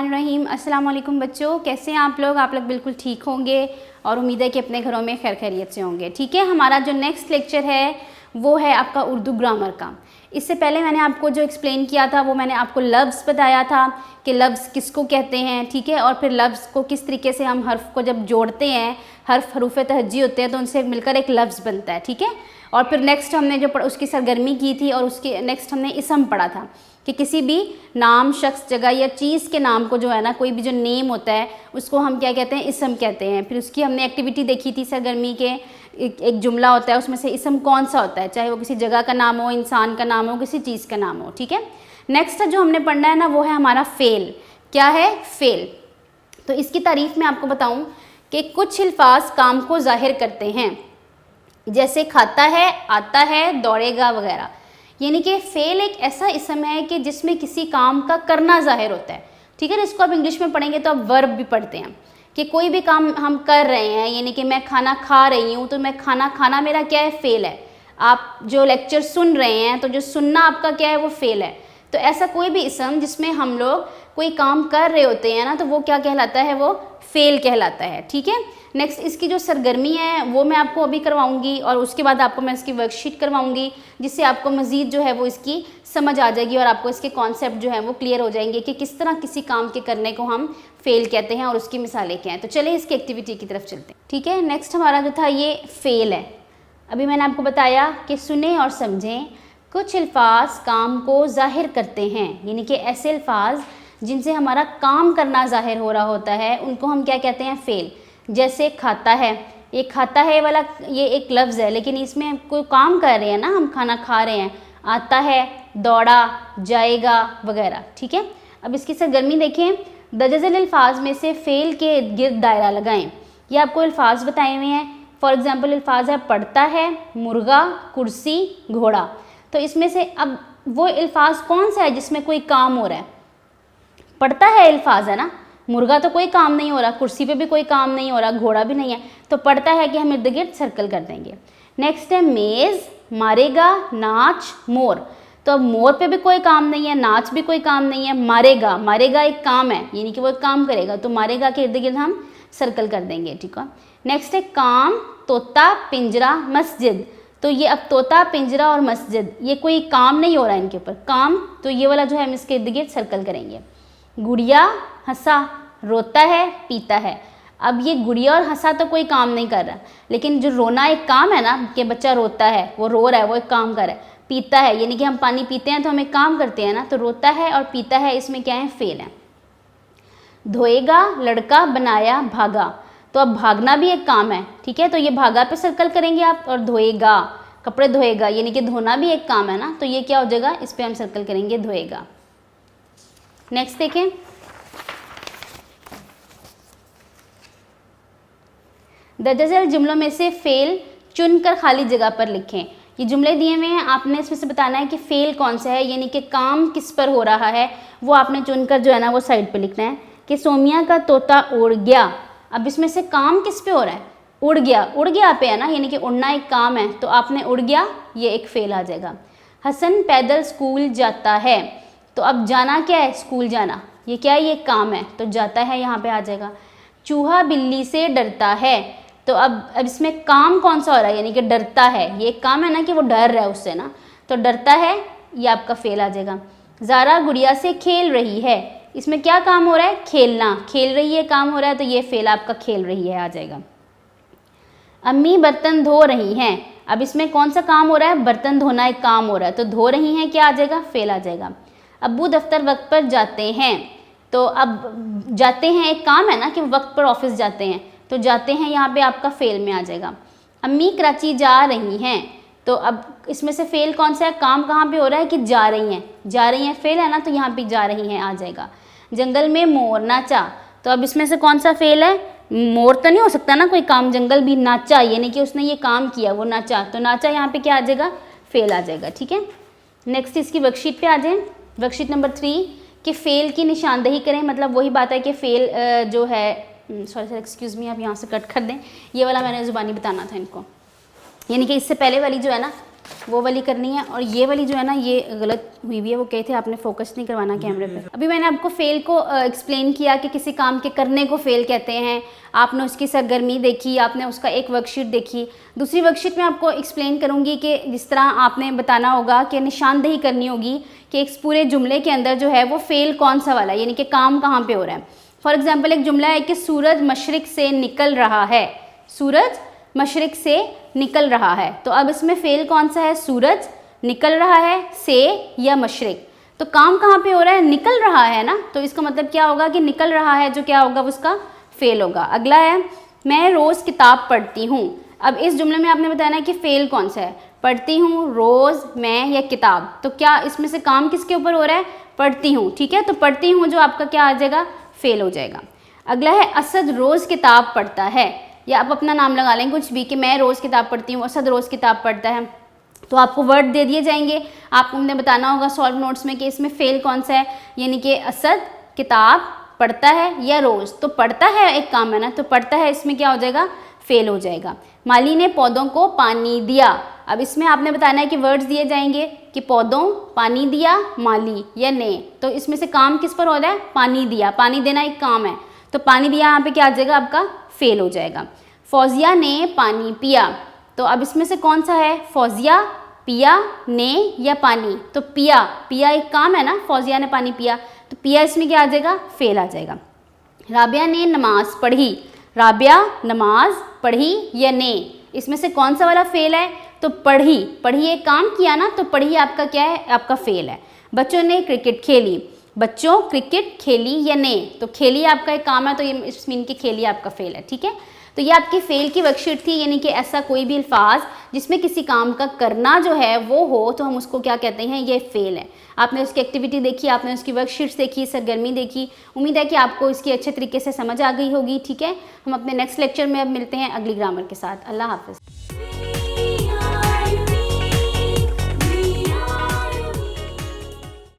बिस्मिल्लाहिर्रहमानिर्रहीम। अस्सलाम वालेकुम बच्चों, कैसे हैं आप लोग बिल्कुल ठीक होंगे और उम्मीद है कि अपने घरों में खैर खैरियत से होंगे। ठीक है, हमारा जो नेक्स्ट लेक्चर है वो है आपका उर्दू ग्रामर का। इससे पहले मैंने आपको जो एक्सप्लेन किया था वो मैंने आपको लफ्ज़ बताया था कि लफ्ज़ किसको कहते हैं, ठीक है, और फिर लफ्ज़ को किस तरीके से हम हर्फ को जब जोड़ते हैं, हर्फ हरूफ तहज्जी होते हैं तो उनसे मिलकर एक लफ्ज़ बनता है। ठीक है, और फिर नेक्स्ट हमने जो उसकी सरगर्मी की थी और उसके नेक्स्ट हमने इसम पढ़ा था कि किसी भी नाम, शख्स, जगह या चीज़ के नाम को जो है ना, कोई भी जो नेम होता है उसको हम क्या कहते हैं, इसम कहते हैं। फिर उसकी हमने एक्टिविटी देखी थी सरगर्मी के, एक जुमला होता है उसमें से इसम कौन सा होता है, चाहे वो किसी जगह का नाम हो, इंसान का नाम हो, किसी चीज़ का नाम हो। ठीक है, नेक्स्ट जो हमने पढ़ना है ना वो है हमारा फ़ेल। क्या है? फ़ेल। तो इसकी तारीफ़ में आपको बताऊँ कि कुछ अल्फाज काम को ज़ाहिर करते हैं, जैसे खाता है, आता है, दौड़ेगा वगैरह। यानी कि फ़ेल एक ऐसा इसम है कि जिसमें किसी काम का करना ज़ाहिर होता है। ठीक है, इसको आप इंग्लिश में पढ़ेंगे तो आप वर्ब भी पढ़ते हैं कि कोई भी काम हम कर रहे हैं, यानी कि मैं खाना खा रही हूँ तो मैं खाना मेरा क्या है? फ़ेल है। आप जो लेक्चर सुन रहे हैं तो जो सुनना आपका क्या है? वो फ़ेल है। तो ऐसा कोई भी इसम जिसमें हम लोग कोई काम कर रहे होते हैं ना, तो वो क्या कहलाता है? वो फ़ेल कहलाता है। ठीक है, नेक्स्ट इसकी जो सरगर्मी है वो मैं आपको अभी करवाऊंगी और उसके बाद आपको मैं इसकी वर्कशीट करवाऊंगी, जिससे आपको मज़ीद जो है वो इसकी समझ आ जाएगी और आपको इसके कॉन्सेप्ट जो है वो क्लियर हो जाएंगे कि किस तरह किसी काम के करने को हम फ़ेल कहते हैं और उसकी मिसालें क्या हैं। तो चलिए इसकी एक्टिविटी की तरफ चलते हैं। ठीक है, नेक्स्ट हमारा जो था ये फ़ेल है। अभी मैंने आपको बताया कि सुने और समझें, कुछ अल्फाज काम को ज़ाहिर करते हैं, यानी कि ऐसे अल्फाज जिनसे हमारा काम करना ज़ाहिर हो रहा होता है उनको हम क्या कहते हैं? फ़ेल। जैसे खाता है, ये खाता है वाला ये एक लफ्ज़ है लेकिन इसमें कोई काम कर रहे हैं ना, हम खाना खा रहे हैं। आता है, दौड़ा, जाएगा वगैरह। ठीक है, अब इसकी सरगर्मी देखें। दर्जल अल्फाज में से फ़ेल के इर्द गिर्द दायरा लगाएं। ये आपको अल्फाज बताए हुए हैं। फॉर एग्ज़ाम्पल अल्फाज है पढ़ता है, मुर्गा, कुर्सी, घोड़ा। तो इसमें से अब वो अल्फाज कौन सा है जिसमें कोई काम हो रहा है? पढ़ता है अल्फाज है ना, मुर्गा तो कोई काम नहीं हो रहा, कुर्सी पे भी कोई काम नहीं हो रहा, घोड़ा भी नहीं है, तो पढ़ता है कि हम इर्द गिर्द सर्कल कर देंगे। नेक्स्ट है मेज़, मारेगा, नाच, मोर। तो अब मोर पे भी कोई काम नहीं है, नाच भी कोई काम नहीं है, मारेगा एक काम है, यानी कि वो एक काम करेगा, तो मारेगा के इर्द गिर्द हम सर्कल कर देंगे। ठीक है, नेक्स्ट है काम, तोता, पिंजरा, मस्जिद। तो ये अब तोता, पिंजरा और मस्जिद ये कोई काम नहीं हो रहा है इनके ऊपर, काम, तो ये वाला जो है हम इसके इर्द गिर्द सर्कल करेंगे। गुड़िया, हंसा, रोता है, पीता है। अब ये गुड़िया और हंसा तो कोई काम नहीं कर रहा, लेकिन जो रोना एक काम है ना, कि बच्चा रोता है, वो रो रहा है, वो एक काम कर रहा है। पीता है यानी कि हम पानी पीते हैं तो हम एक काम करते हैं ना, तो रोता है और पीता है इसमें क्या है? फ़ेल है। धोएगा, लड़का, बनाया, भागा। तो अब भागना भी एक काम है। ठीक है, तो ये भागा पे सर्कल करेंगे आप, और धोएगा, कपड़े धोएगा, यानी कि धोना भी एक काम है ना, तो ये क्या हो जाएगा? इस पर हम सर्कल करेंगे, धोएगा। नेक्स्ट देखें, दर्जल जुमलों में से फ़ेल चुनकर खाली जगह पर लिखें। ये जुमले दिए हुए हैं, आपने इसमें से बताना है कि फ़ेल कौन सा है, यानी कि काम किस पर हो रहा है, वो आपने चुनकर जो है ना वो साइड पे लिखना है। कि सोमिया का तोता उड़ गया। अब इसमें से काम किस पे हो रहा है? उड़ गया पे है ना, यानी कि उड़ना एक काम है, तो आपने उड़ गया, ये एक फ़ेल आ जाएगा। हसन पैदल स्कूल जाता है। तो अब जाना क्या है? स्कूल जाना, ये क्या है? ये काम है, तो जाता है यहाँ पे आ जाएगा। चूहा बिल्ली से डरता है। तो अब इसमें काम कौन सा हो रहा है? यानी कि डरता है, ये एक काम है ना कि वो डर रहा है उससे ना, तो डरता है, ये आपका फ़ेल आ जाएगा। ज़ारा गुड़िया से खेल रही है। इसमें क्या काम हो रहा है? खेलना, खेल रही है काम हो रहा है, तो ये फ़ेल आपका खेल रही है आ जाएगा। अम्मी बर्तन धो रही हैं। अब इसमें कौन सा काम हो रहा है? बर्तन धोना एक काम हो रहा है, तो धो रही हैं क्या आ जाएगा? फ़ेल आ जाएगा। अब्बू दफ्तर वक्त पर जाते हैं। तो अब जाते हैं एक काम है ना कि वक्त पर ऑफिस जाते हैं, तो जाते हैं यहाँ पे आपका फ़ेल में आ जाएगा। अम्मी कराची जा रही हैं। तो अब इसमें से फ़ेल कौन सा है? काम कहाँ पे हो रहा है कि जा रही हैं, फ़ेल है ना, तो यहाँ पे जा रही हैं आ जाएगा। जंगल में मोर नाचा। तो अब इसमें से कौन सा फ़ेल है? मोर तो नहीं हो सकता ना कोई काम, जंगल भी नाचा, यानी कि उसने ये काम किया, वो नाचा, तो नाचा यहाँ पे क्या आ जाएगा? फ़ेल आ जाएगा। ठीक है, नेक्स्ट इसकी वर्कशीट पे आ जाए। वर्कशीट नंबर 3 कि फ़ेल की निशानदेही करें। मतलब वही बात है कि फ़ेल जो है, सॉरी सर एक्सक्यूज़ मी, आप यहाँ से कट कर दें, ये वाला मैंने ज़ुबानी बताना था इनको, यानी कि इससे पहले वाली जो है ना वो वाली करनी है। और ये वाली जो है ना ये गलत हुई हुई है, वो कहे थे आपने फोकस नहीं करवाना कैमरे पे। अभी मैंने आपको फेल को एक्सप्लेन किया कि किसी काम के करने को फेल कहते हैं। आपने उसकी सरगर्मी देखी, आपने उसका एक वर्कशीट देखी। दूसरी वर्कशीट में आपको एक्सप्लेन करूँगी कि जिस तरह आपने बताना होगा कि निशानदेही करनी होगी कि एक पूरे जुमले के अंदर जो है वो फेल कौन सा वाला, यानी कि काम कहाँ पर हो रहा है। फॉर एग्ज़ाम्पल एक जुमला है कि सूरज मशरिक़ से निकल रहा है, सूरज मशरिक़ से निकल रहा है। तो अब इसमें फेल कौन सा है, सूरज, निकल रहा है, से या मशरिक़। तो काम कहाँ पे हो रहा है, निकल रहा है ना, तो इसका मतलब क्या होगा कि निकल रहा है जो क्या होगा उसका फेल होगा। अगला है मैं रोज़ किताब पढ़ती हूँ। अब इस जुमले में आपने बताना है कि फेल कौन सा है, पढ़ती हूँ, रोज़, मैं या किताब। तो क्या इसमें से काम किसके ऊपर हो रहा है, पढ़ती हूँ, ठीक है। तो पढ़ती हूँ जो आपका क्या आ जाएगा, फेल हो जाएगा। अगला है असद रोज़ किताब पढ़ता है, या आप अपना नाम लगा लें कुछ भी कि मैं रोज़ किताब पढ़ती हूँ, असद रोज़ किताब पढ़ता है। तो आपको वर्ड दे दिए जाएंगे, आपको हमने बताना होगा सॉल्व नोट्स में कि इसमें फेल कौन सा है, यानी कि असद किताब पढ़ता है या रोज़। तो पढ़ता है एक काम है ना, तो पढ़ता है इसमें क्या हो जाएगा, फेल हो जाएगा। माली ने पौधों को पानी दिया। अब इसमें आपने बताना है कि वर्ड्स दिए जाएंगे कि पौधों, पानी दिया, माली या ने। तो इसमें से काम किस पर हो रहा है, पानी दिया, पानी देना एक काम है। तो पानी दिया यहाँ पे क्या आ जाएगा आपका, फेल हो जाएगा। फौजिया ने पानी पिया। तो अब इसमें से कौन सा है, फौजिया, पिया, ने या पानी। तो पिया, पिया एक काम है ना, फौजिया ने पानी पिया, तो पिया इसमें क्या आ जाएगा, फेल आ जाएगा। राबिया ने नमाज पढ़ी। राबिया नमाज पढ़ी या ने, इसमें से कौन सा वाला फेल है, तो पढ़ी, पढ़ी एक काम किया ना, तो पढ़ी आपका क्या है, आपका फेल है। बच्चों ने क्रिकेट खेली। बच्चों क्रिकेट खेली या ने, तो खेली आपका एक काम है, तो ये इसमें की खेली आपका फेल है, ठीक है। तो ये आपकी फेल की वर्कशीट थी, यानी कि ऐसा कोई भी अल्फाज जिसमें किसी काम का करना जो है वो हो, तो हम उसको क्या कहते हैं, ये फेल है। आपने उसकी एक्टिविटी देखी, आपने उसकी वर्कशीट्स देखी, सरगर्मी देखी। उम्मीद है कि आपको इसकी अच्छे तरीके से समझ आ गई होगी, ठीक है। हम अपने नेक्स्ट लेक्चर में अब मिलते हैं अगली ग्रामर के साथ। अल्लाह हाफ़िज़।